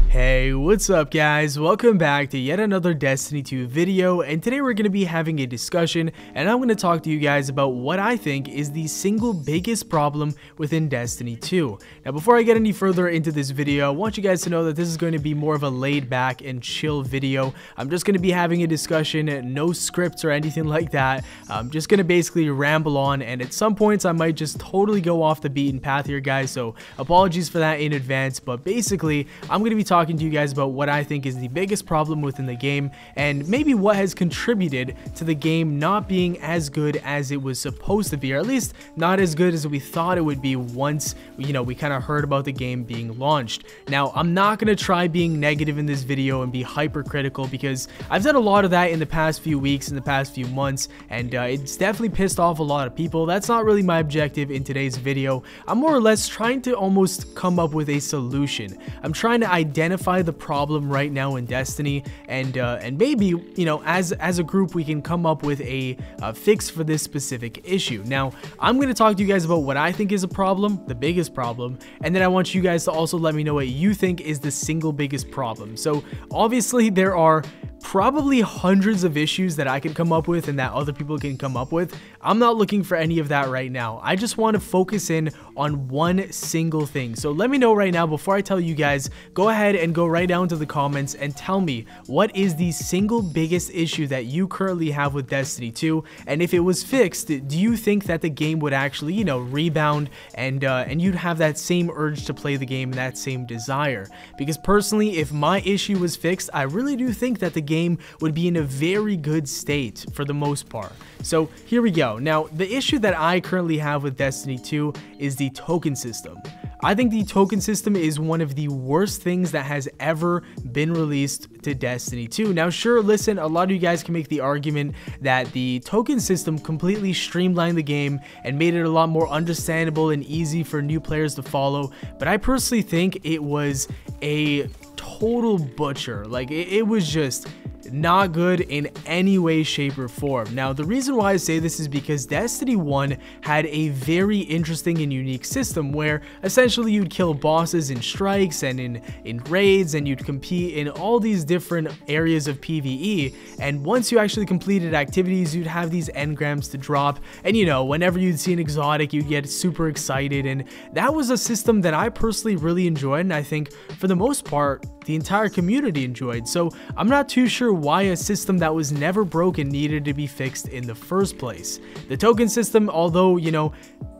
Hey, what's up guys? Welcome back to yet another Destiny 2 video, and today we're going to be having a discussion and I'm going to talk to you guys about what I think is the single biggest problem within Destiny 2. Now before I get any further into this video, I want you guys to know that this is going to be more of a laid back and chill video. I'm just going to be having a discussion, no scripts or anything like that. I'm just going to basically ramble on, and at some points I might just totally go off the beaten path here guys, so apologies for that in advance. But basically I'm going to be talking to you guys about what I think is the biggest problem within the game and maybe what has contributed to the game not being as good as it was supposed to be, or at least not as good as we thought it would be once we kind of heard about the game being launched. Now I'm not going to try being negative in this video and be hypercritical, because I've done a lot of that in the past few weeks, in the past few months, and it's definitely pissed off a lot of people. That's not really my objective in today's video. I'm more or less trying to almost come up with a solution. I'm trying to identify the problem right now in Destiny, and maybe as a group we can come up with a fix for this specific issue. Now I'm going to talk to you guys about what I think is a problem, the biggest problem, and then I want you guys to also let me know what you think is the single biggest problem. So obviously there are probably hundreds of issues that I can come up with and that other people can come up with. I'm not looking for any of that right now. I just want to focus in on one single thing. So let me know right now, before I tell you guys, go ahead and go right down to the comments and tell me what is the single biggest issue that you currently have with Destiny 2, and if it was fixed, do you think that the game would actually rebound and you'd have that same urge to play the game, that same desire? Because personally, if my issue was fixed, I really do think that the game would be in a very good state for the most part. So here we go. Now the issue that I currently have with Destiny 2 is the token system. I think the token system is one of the worst things that has ever been released to Destiny 2. Now sure, listen, a lot of you guys can make the argument that the token system completely streamlined the game and made it a lot more understandable and easy for new players to follow, but I personally think it was a total butcher. Like it was just not good in any way, shape, or form. Now the reason why I say this is because Destiny 1 had a very interesting and unique system where essentially you'd kill bosses in strikes and in raids, and you'd compete in all these different areas of PvE, and once you actually completed activities you'd have these engrams to drop, and whenever you'd see an exotic you'd get super excited, and that was a system that I personally really enjoyed, and I think for the most part the entire community enjoyed. So I'm not too sure why a system that was never broken needed to be fixed in the first place. The token system, although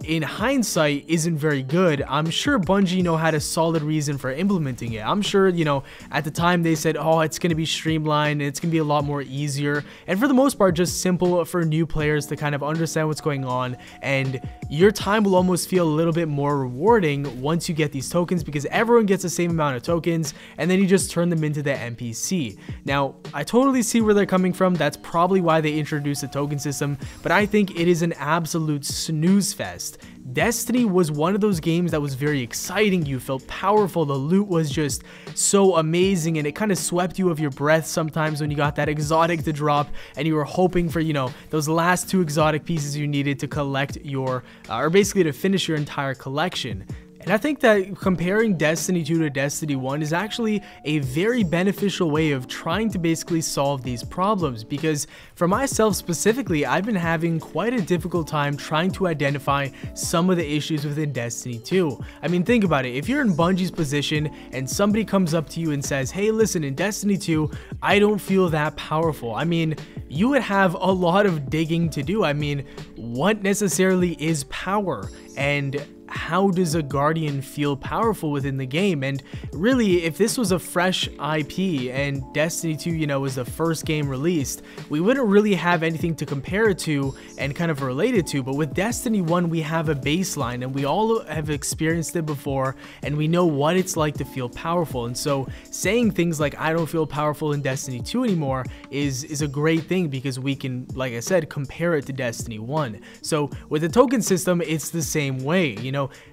in hindsight isn't very good, I'm sure Bungie had a solid reason for implementing it. I'm sure at the time they said, oh, it's going to be streamlined, it's going to be a lot more easier, and for the most part just simple for new players to kind of understand what's going on, and your time will almost feel a little bit more rewarding once you get these tokens, because everyone gets the same amount of tokens and then you just turn them into the NPC. Now I totally see where they're coming from. That's probably why they introduced the token system, but I think it is an absolute snooze fest. Destiny was one of those games that was very exciting. You felt powerful, the loot was just so amazing, and it kind of swept you of your breath sometimes when you got that exotic to drop and you were hoping for those last 2 exotic pieces you needed to collect your or basically to finish your entire collection. And I think that comparing Destiny 2 to Destiny 1 is actually a very beneficial way of trying to basically solve these problems, because for myself specifically, I've been having quite a difficult time trying to identify some of the issues within Destiny 2. I mean, think about it. If you're in Bungie's position and somebody comes up to you and says, hey, listen, in Destiny 2, I don't feel that powerful. I mean, you would have a lot of digging to do. I mean, what necessarily is power? And how does a Guardian feel powerful within the game? And really, if this was a fresh IP and Destiny 2, was the first game released, we wouldn't really have anything to compare it to and kind of relate it to. But with Destiny 1, we have a baseline and we all have experienced it before, and we know what it's like to feel powerful. And so saying things like, I don't feel powerful in Destiny 2 anymore is a great thing, because we can, like I said, compare it to Destiny 1. So with the token system, it's the same way.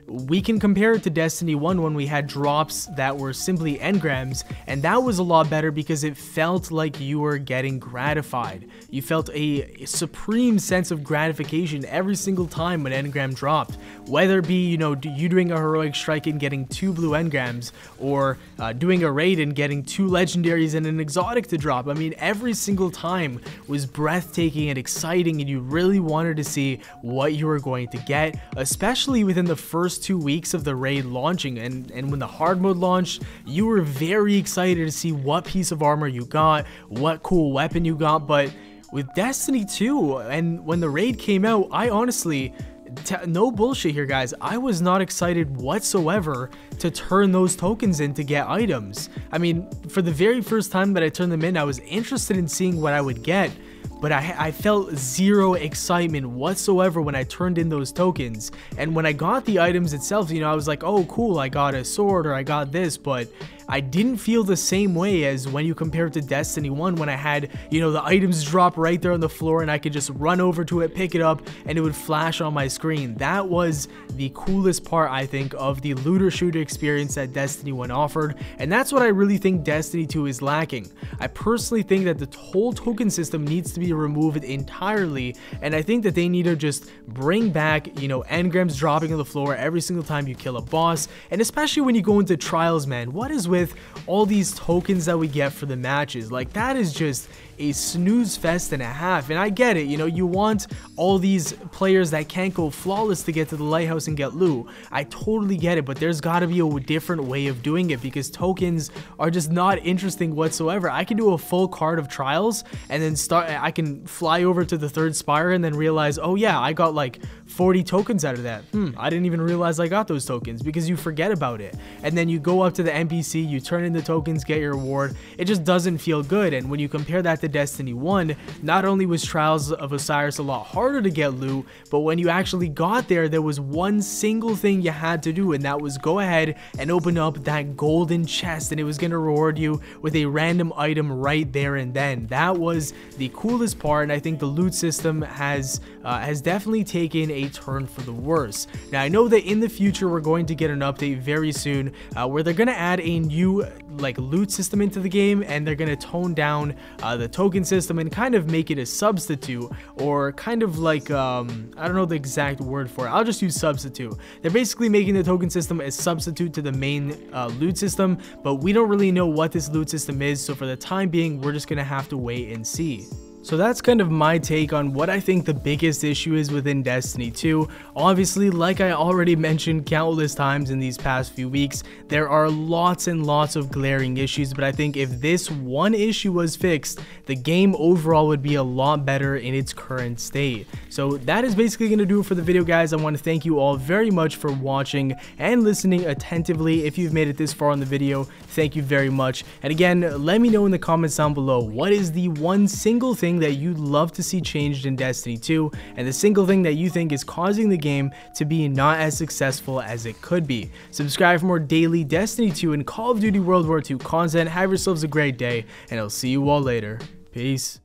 we can compare it to Destiny 1 when we had drops that were simply engrams, and that was a lot better because it felt like you were getting gratified. You felt a supreme sense of gratification every single time when engram dropped, whether it be, you doing a heroic strike and getting 2 blue engrams, or doing a raid and getting 2 legendaries and an exotic to drop. I mean, every single time was breathtaking and exciting, and you really wanted to see what you were going to get, especially within the first 2 weeks of the raid launching. And when the hard mode launched, you were very excited to see what piece of armor you got, what cool weapon you got. But with Destiny 2, and when the raid came out, I honestly, no bullshit here guys, I was not excited whatsoever to turn those tokens in to get items. I mean, for the very first time that I turned them in, I was interested in seeing what I would get, but I felt zero excitement whatsoever when I turned in those tokens. And when I got the items itself, I was like, oh cool, I got a sword or I got this, but I didn't feel the same way as when you compare it to Destiny 1 when I had, the items drop right there on the floor and I could just run over to it, pick it up, and it would flash on my screen. That was the coolest part, I think, of the looter shooter experience that Destiny 1 offered, and that's what I really think Destiny 2 is lacking. I personally think that the whole token system needs to be removed entirely, and I think that they need to just bring back, engrams dropping on the floor every single time you kill a boss, and especially when you go into trials, man. What is with all these tokens that we get for the matches? Like, that is just a snooze fest and a half. And I get it, you want all these players that can't go flawless to get to the lighthouse and get loot. I totally get it, but there's got to be a different way of doing it, because tokens are just not interesting whatsoever. I can do a full card of trials and then I can fly over to the 3rd spire and then realize, oh yeah, I got like 40 tokens out of that. I didn't even realize I got those tokens, because you forget about it. And then you go up to the NPC, you turn in the tokens, get your reward. It just doesn't feel good. And when you compare that to Destiny 1, not only was Trials of Osiris a lot harder to get loot, but when you actually got there, there was one single thing you had to do, and that was go ahead and open up that golden chest, and it was going to reward you with a random item right there and then. That was the coolest part, and I think the loot system has definitely taken a turn for the worse. Now, I know that in the future we're going to get an update very soon where they're going to add a new loot system into the game, and they're going to tone down the token system and kind of make it a substitute, or kind of like I don't know the exact word for it, I'll just use substitute. They're basically making the token system a substitute to the main loot system, but we don't really know what this loot system is, so for the time being we're just gonna have to wait and see. So that's kind of my take on what I think the biggest issue is within Destiny 2. Obviously, like I already mentioned countless times in these past few weeks, there are lots and lots of glaring issues, but I think if this one issue was fixed, the game overall would be a lot better in its current state. So that is basically going to do it for the video, guys. I want to thank you all very much for watching and listening attentively. If you've made it this far on the video, thank you very much. And again, let me know in the comments down below, what is the one single thing that you'd love to see changed in Destiny 2, and the single thing that you think is causing the game to be not as successful as it could be. Subscribe for more daily Destiny 2 and Call of Duty World War II content. Have yourselves a great day, and I'll see you all later. Peace.